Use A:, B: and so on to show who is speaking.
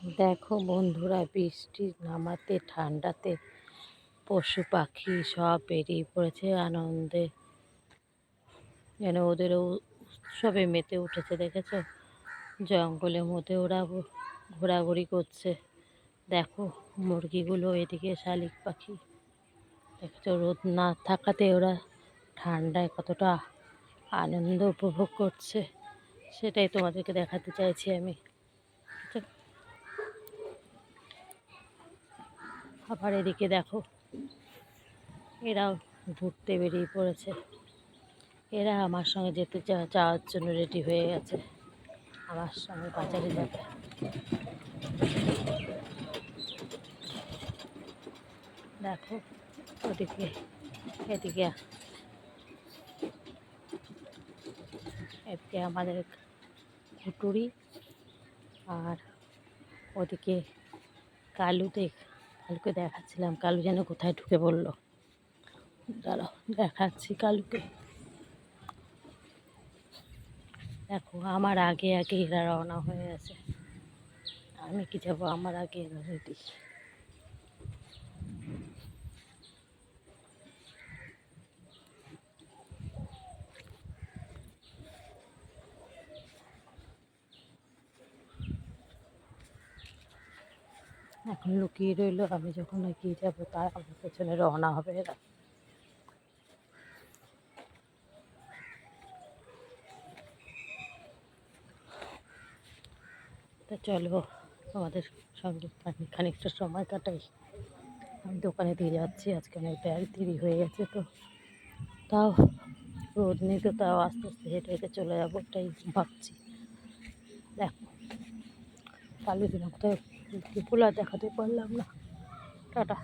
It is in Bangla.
A: দেখো বন্ধুরা, বৃষ্টির নামাতে ঠান্ডাতে পশু পাখি সব বেরিয়ে পড়েছে আনন্দে, যেন ওদেরও উৎসবে মেতে উঠেছে। দেখেছো, জঙ্গলের মধ্যে ওরা ঘোরাঘুরি করছে। দেখো মুরগিগুলো এদিকে, শালিক পাখি দেখেছো, রোদ না থাকাতে ওরা ঠান্ডায় কতটা আনন্দ উপভোগ করছে, সেটাই তোমাদেরকে দেখাতে চাইছি আমি। আবার এদিকে দেখো, এরাও ঘুরতে বেরিয়ে পড়েছে। এরা আমার সঙ্গে যেতে যাওয়ার জন্য রেডি হয়ে গেছে, আমার সঙ্গে বাজারে যাবে। দেখো ওদিকে, এদিকে এদিকে আমাদের কুটুরি, আর ওদিকে কালুকে দেখাচ্ছিলাম। কালু যেন কোথায় ঢুকে পড়লো। দাঁড়াও, দেখাচ্ছি কালুকে। দেখো আমার আগে আগে এরা রওনা হয়ে গেছে। আমি কি যাবো, আমার আগে এরা রেডি। এখন লুকিয়ে রইলো, আমি যখন এগিয়ে যাবো তার আমার পেছনে রওনা হবে এরা। তা চলো, আমাদের সঙ্গে খানিকটা সময় কাটাই। আমি দোকানে দিয়ে যাচ্ছি, আজকে অনেক দেরি হয়ে গেছে। তো তাও রোদ নেই, তো তাও আস্তে আস্তে হেঁটে হেঁটে চলে যাবো, এটাই ভাবছি। দেখো কালু দিন কোথায়, ফুল আর দেখাতে পারলাম না। টাটা।